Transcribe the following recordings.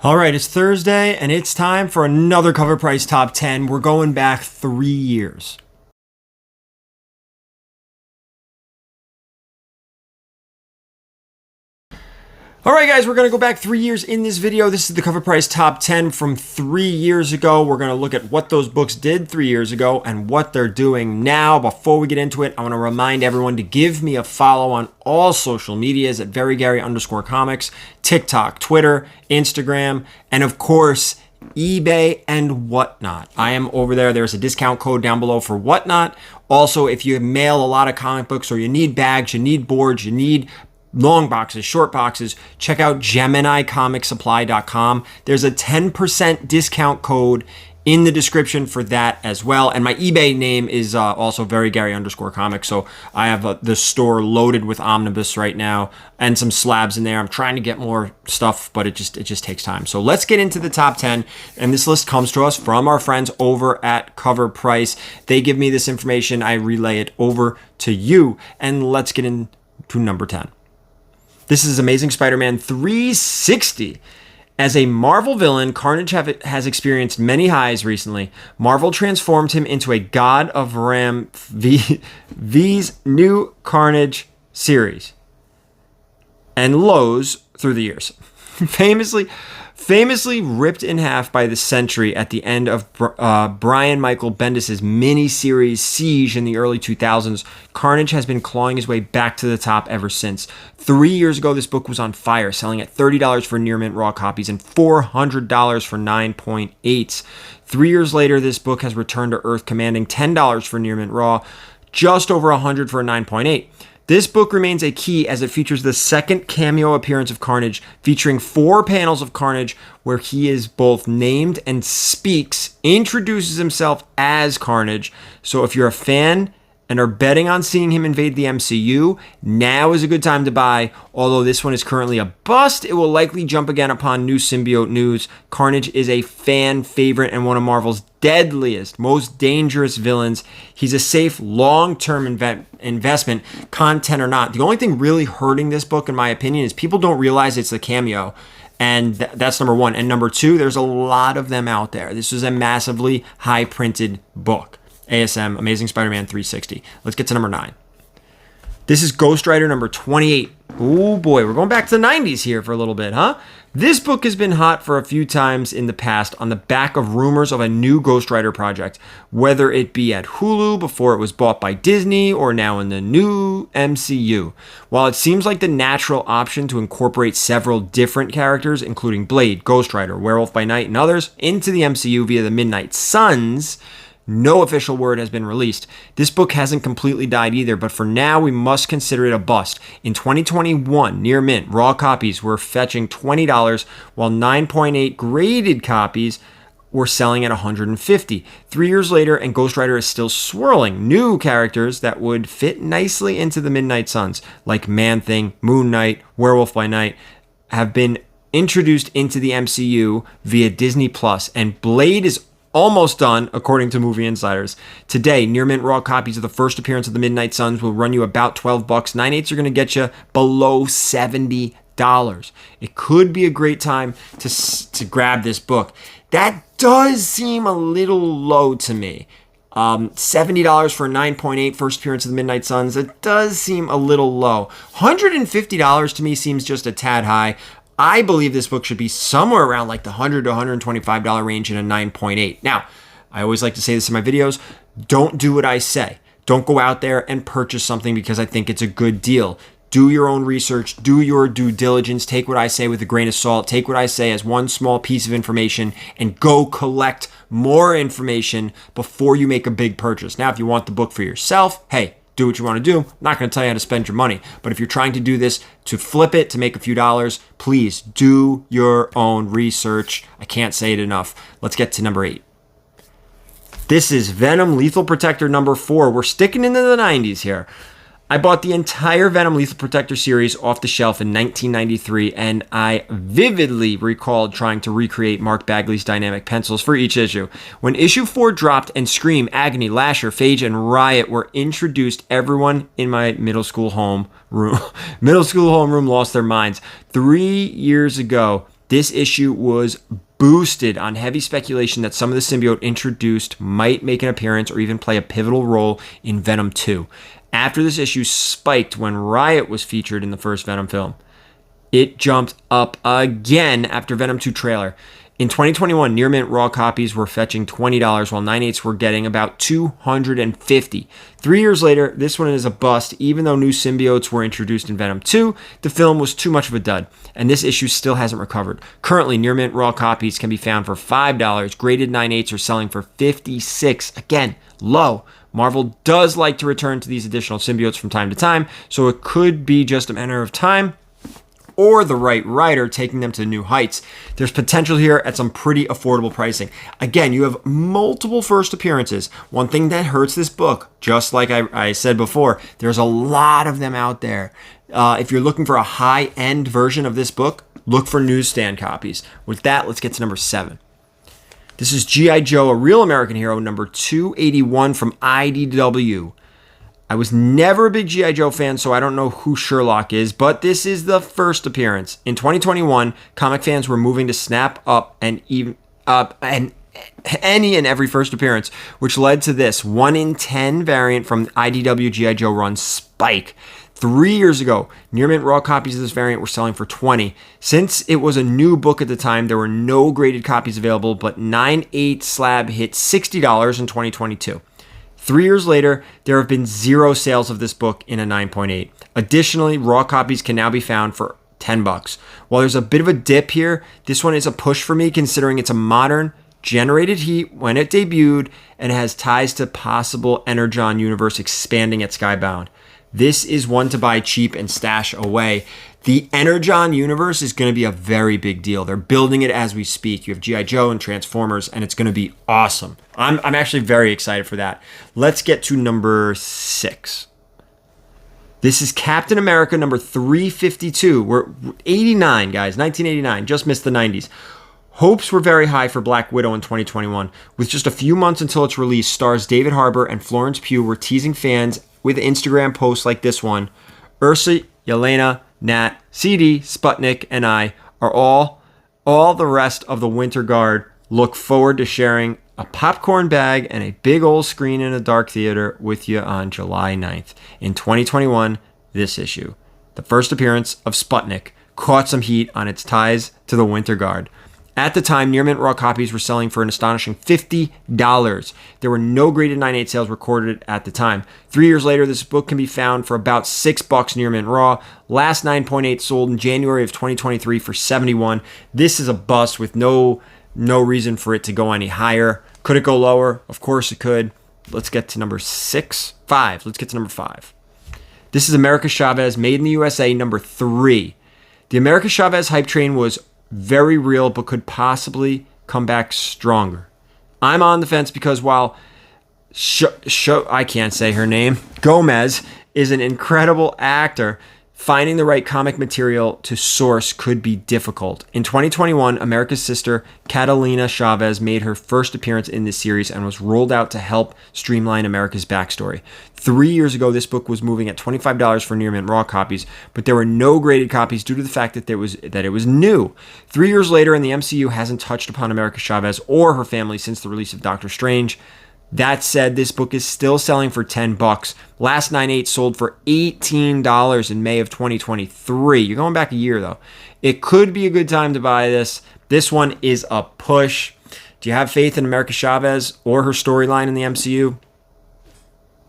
All right, it's Thursday, and it's time for another Covrprice Top 10. We're going back 3 years. All right, guys, we're going to go back 3 years in this video. This is the Covrprice Top 10 from 3 years ago. We're going to look at what those books did 3 years ago and what they're doing now. Before we get into it, I want to remind everyone to give me a follow on all social medias at VERYGARY_comics, TikTok, Twitter, Instagram, and of course, eBay and whatnot. I am over there. There's a discount code down below for whatnot. Also, if you mail a lot of comic books or you need bags, you need boards, you need long boxes, short boxes, check out GeminiComicSupply.com. There's a 10% discount code in the description for that as well. And my eBay name is also VERYGARY_comics. So I have the store loaded with omnibus right now and some slabs in there. I'm trying to get more stuff, but it just takes time. So let's get into the top 10. And this list comes to us from our friends over at Covrprice. They give me this information. I relay it over to you. And let's get into number 10. This is Amazing Spider-Man 360. As a Marvel villain, Carnage has experienced many highs recently. Marvel transformed him into a god of Ram V's new Carnage series and lows through the years. Famously ripped in half by the Sentry at the end of Brian Michael Bendis' mini-series Siege in the early 2000s, Carnage has been clawing his way back to the top ever since. 3 years ago, this book was on fire, selling at $30 for near mint raw copies and $400 for 9.8s. 3 years later, this book has returned to Earth, commanding $10 for near mint raw, just over $100 for a 9.8. This book remains a key as it features the second cameo appearance of Carnage, featuring 4 panels of Carnage where he is both named and introduces himself as Carnage. So if you're a fan and are betting on seeing him invade the MCU, now is a good time to buy. Although this one is currently a bust, it will likely jump again upon new symbiote news. Carnage is a fan favorite and one of Marvel's deadliest, most dangerous villains. He's a safe, long-term investment, content or not. The only thing really hurting this book, in my opinion, is people don't realize it's a cameo. And that's number one. And number two, there's a lot of them out there. This is a massively high-printed book. ASM, Amazing Spider-Man 360. Let's get to number 9. This is Ghost Rider number 28. Oh boy, we're going back to the 90s here for a little bit, huh? This book has been hot for a few times in the past on the back of rumors of a new Ghost Rider project, whether it be at Hulu before it was bought by Disney or now in the new MCU. While it seems like the natural option to incorporate several different characters, including Blade, Ghost Rider, Werewolf by Night, and others, into the MCU via the Midnight Suns, no official word has been released. This book hasn't completely died either, but for now, we must consider it a bust. In 2021, near mint, raw copies were fetching $20, while 9.8 graded copies were selling at $150. 3 years later, and Ghost Rider is still swirling new characters that would fit nicely into the Midnight Suns, like Man-Thing, Moon Knight, Werewolf by Night, have been introduced into the MCU via Disney+, and Blade is almost done, according to movie insiders. Today, near mint raw copies of the first appearance of the Midnight Suns will run you about $12. 9.8s are going to get you below $70. It could be a great time to grab this book. That does seem a little low to me. $70 for a 9.8 first appearance of the Midnight Suns. It does seem a little low. $150 to me seems just a tad high. I believe this book should be somewhere around like the $100 to $125 range in a 9.8. Now, I always like to say this in my videos. Don't do what I say. Don't go out there and purchase something because I think it's a good deal. Do your own research. Do your due diligence. Take what I say with a grain of salt. Take what I say as one small piece of information and go collect more information before you make a big purchase. Now, if you want the book for yourself, hey, do what you want to do. I'm not going to tell you how to spend your money. But if you're trying to do this to flip it, to make a few dollars, please do your own research. I can't say it enough. Let's get to number 8. This is Venom Lethal Protector number 4. We're sticking into the 90s here. I bought the entire Venom Lethal Protector series off the shelf in 1993, and I vividly recalled trying to recreate Mark Bagley's dynamic pencils for each issue. When issue 4 dropped and Scream, Agony, Lasher, Phage, and Riot were introduced, everyone in my middle school homeroom lost their minds. 3 years ago, This issue was boosted on heavy speculation that some of the symbiote introduced might make an appearance or even play a pivotal role in Venom 2. After this issue spiked when Riot was featured in the first Venom film, it jumped up again after Venom 2 trailer. In 2021, near mint raw copies were fetching $20, while 9/8s were getting about $250. 3 years later, this one is a bust. Even though new symbiotes were introduced in Venom 2, the film was too much of a dud, and this issue still hasn't recovered. Currently, near mint raw copies can be found for $5. Graded 9/8s are selling for $56. Again, low. Marvel does like to return to these additional symbiotes from time to time, so it could be just a matter of time or the right writer taking them to new heights. There's potential here at some pretty affordable pricing. Again, you have multiple first appearances. One thing that hurts this book, just like I said before, there's a lot of them out there. If you're looking for a high-end version of this book, look for newsstand copies. With that, let's get to number 7. This is G.I. Joe, A Real American Hero, number 281 from IDW. I was never a big G.I. Joe fan, so I don't know who Sherlock is, but this is the first appearance. In 2021, comic fans were moving to snap up any and every first appearance, which led to this 1 in 10 variant from IDW G.I. Joe run Spike. 3 years ago, near mint raw copies of this variant were selling for $20. Since it was a new book at the time, there were no graded copies available, but 9/8 slab hit $60 in 2022. 3 years later, there have been 0 sales of this book in a 9.8. Additionally, raw copies can now be found for $10. While there's a bit of a dip here, this one is a push for me considering it's a modern, generated heat when it debuted and has ties to possible Energon universe expanding at Skybound. This is one to buy cheap and stash away. The Energon universe is going to be a very big deal. They're building it as we speak. You have G.I. Joe and Transformers, and it's going to be awesome. I'm actually very excited for that. Let's get to number 6. This is Captain America number 352. We're 89, guys, 1989. Just missed the 90s. Hopes were very high for Black Widow in 2021. With just a few months until its release, stars David Harbour and Florence Pugh were teasing fans with Instagram posts like this one. Ursa, Yelena, Nat, CD, Sputnik, and I are all the rest of the Winter Guard look forward to sharing a popcorn bag and a big old screen in a dark theater with you on July 9th. In 2021, this issue, the first appearance of Sputnik, caught some heat on its ties to the Winter Guard. At the time, near mint raw copies were selling for an astonishing $50. There were no graded 9/8 sales recorded at the time. 3 years later, this book can be found for about $6 near mint raw. Last 9.8 sold in January of 2023 for $71. This is a bust with no reason for it to go any higher. Could it go lower? Of course it could. Let's get to number 5. Let's get to number 5. This is America Chavez, Made in the USA, number 3. The America Chavez hype train was very real, but could possibly come back stronger. I'm on the fence because while I can't say her name, Gomez is an incredible actor, finding the right comic material to source could be difficult. In 2021, America's sister, Catalina Chavez, made her first appearance in this series and was rolled out to help streamline America's backstory. 3 years ago, this book was moving at $25 for near mint raw copies, but there were no graded copies due to the fact that it was new. 3 years later, and the MCU hasn't touched upon America Chavez or her family since the release of Doctor Strange. That said, this book is still selling for $10. Last 9/8 sold for $18 in May of 2023. You're going back a year, though. It could be a good time to buy this. This one is a push. Do you have faith in America Chavez or her storyline in the MCU?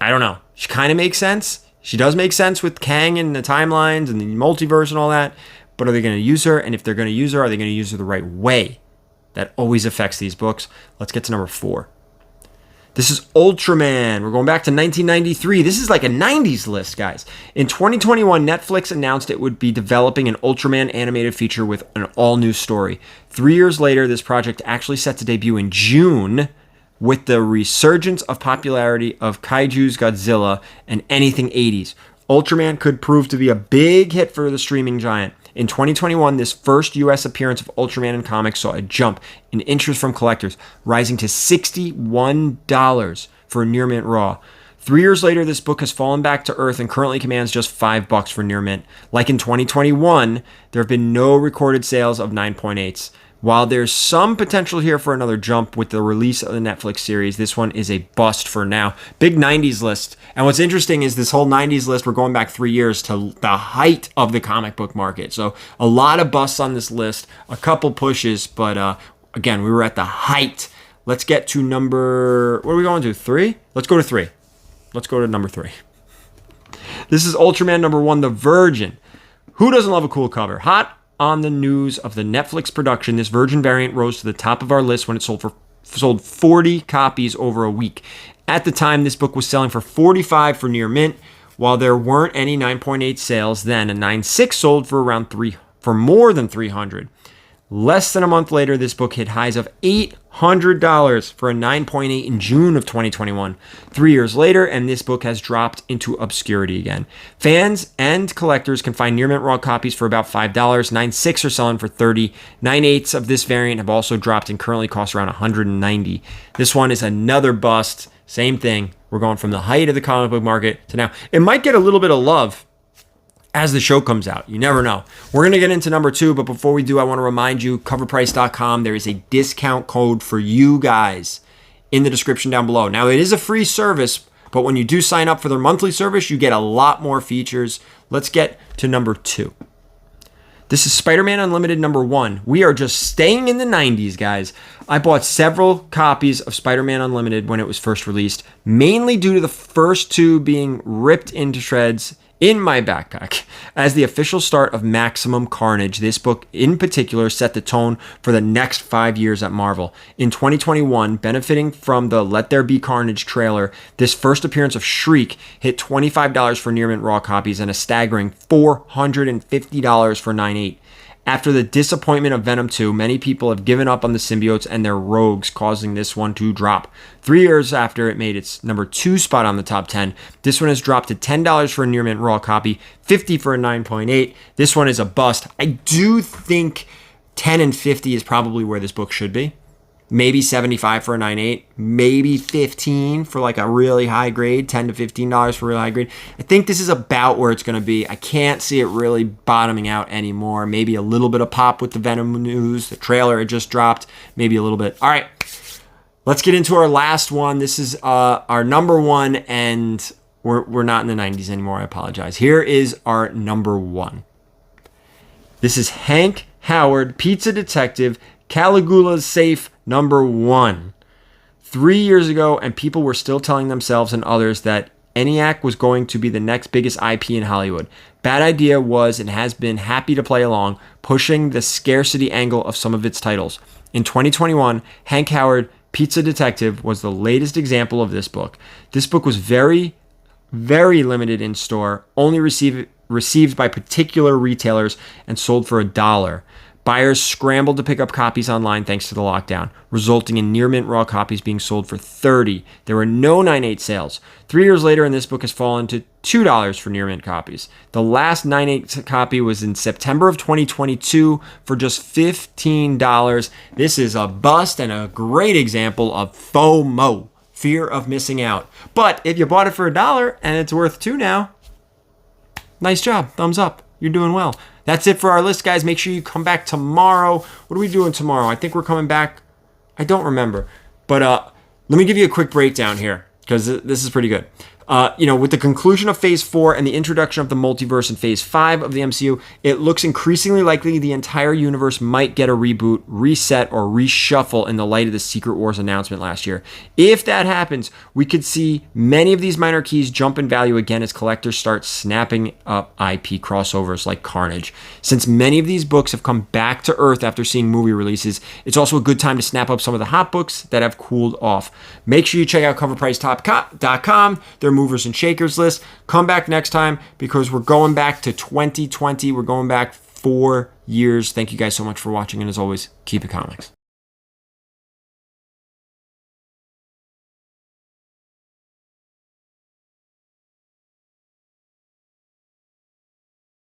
I don't know. She kind of makes sense. She does make sense with Kang and the timelines and the multiverse and all that. But are they going to use her? And if they're going to use her, are they going to use her the right way? That always affects these books. Let's get to number 4. This is Ultraman. We're going back to 1993. This is like a 90s list, guys. In 2021, Netflix announced it would be developing an Ultraman animated feature with an all-new story. 3 years later, this project actually set to debut in June with the resurgence of popularity of Kaiju's Godzilla and anything 80s. Ultraman could prove to be a big hit for the streaming giant. In 2021, this first U.S. appearance of Ultraman in comics saw a jump in interest from collectors, rising to $61 for near mint raw. 3 years later, this book has fallen back to earth and currently commands just $5 for near mint. Like in 2021, there have been no recorded sales of 9.8s. While there's some potential here for another jump with the release of the Netflix series, this one is a bust for now. Big 90s list. And what's interesting is this whole 90s list, we're going back 3 years to the height of the comic book market. So a lot of busts on this list, a couple pushes, but again, we were at the height. Let's get to number, what are we going to, 3? Let's go to 3. Let's go to number 3. This is Ultraman number 1, The Virgin. Who doesn't love a cool cover? Hot on the news of the Netflix production, this Virgin variant rose to the top of our list when it sold 40 copies over a week. At the time, this book was selling for $45 for near mint. While there weren't any 9.8 sales then, a 9.6 sold for more than 300. Less than a month later, this book hit highs of $800 for a 9.8 in June of 2021. 3 years later, and this book has dropped into obscurity again. Fans and collectors can find near mint raw copies for about $5. 9.6 are selling for $30. 9.8s of this variant have also dropped and currently cost around $190. This one is another bust. Same thing. We're going from the height of the comic book market to now. It might get a little bit of love as the show comes out. You never know. We're going to get into number 2, but before we do, I want to remind you, covrprice.com, there is a discount code for you guys in the description down below. Now, it is a free service, but when you do sign up for their monthly service, you get a lot more features. Let's get to number 2. This is Spider-Man Unlimited number 1. We are just staying in the 90s, guys. I bought several copies of Spider-Man Unlimited when it was first released, mainly due to the first 2 being ripped into shreds in my backpack. As the official start of Maximum Carnage, this book in particular set the tone for the next 5 years at Marvel. In 2021, benefiting from the Let There Be Carnage trailer, this first appearance of Shriek hit $25 for near mint raw copies and a staggering $450 for 9.8. After the disappointment of Venom 2, many people have given up on the symbiotes and their rogues, causing this one to drop. 3 years after it made its number 2 spot on the top 10, this one has dropped to $10 for a near mint raw copy, $50 for a 9.8. This one is a bust. I do think 10 and 50 is probably where this book should be. Maybe 75 for a 9.8, maybe 15 for like a really high grade, $10 to $15 for a really high grade. I think this is about where it's going to be. I can't see it really bottoming out anymore. Maybe a little bit of pop with the Venom news. The trailer had just dropped, maybe a little bit. All right, let's get into our last one. This is our number 1, and we're not in the 90s anymore. I apologize. Here is our number 1. This is Hank Howard, Pizza Detective, Caligula's Safe number 1. 3 years ago, and people were still telling themselves and others that ENIAC was going to be the next biggest IP in Hollywood. Bad Idea was and has been happy to play along, pushing the scarcity angle of some of its titles. In 2021, Hank Howard, Pizza Detective was the latest example of this book. This book was very, very limited in store, only received by particular retailers and sold for $1. Buyers scrambled to pick up copies online thanks to the lockdown, resulting in near mint raw copies being sold for $30. There were no 9.8 sales. 3 years later, and this book has fallen to $2 for near mint copies. The last 9.8 copy was in September of 2022 for just $15. This is a bust and a great example of FOMO, fear of missing out. But if you bought it for $1 and it's worth $2 now, nice job, thumbs up. You're doing well. That's it for our list, guys. Make sure you come back tomorrow. What are we doing tomorrow? I think we're coming back. I don't remember. But let me give you a quick breakdown here, because this is pretty good. With the conclusion of Phase 4 and the introduction of the multiverse in Phase 5 of the MCU, it looks increasingly likely the entire universe might get a reboot, reset, or reshuffle in the light of the Secret Wars announcement last year. If that happens, we could see many of these minor keys jump in value again as collectors start snapping up IP crossovers like Carnage. Since many of these books have come back to Earth after seeing movie releases, it's also a good time to snap up some of the hot books that have cooled off. Make sure you check out covrprice.com. They're movers and shakers list. Come back next time because we're going back to 2020. We're going back 4 years. Thank you guys so much for watching, and as always, keep it comics.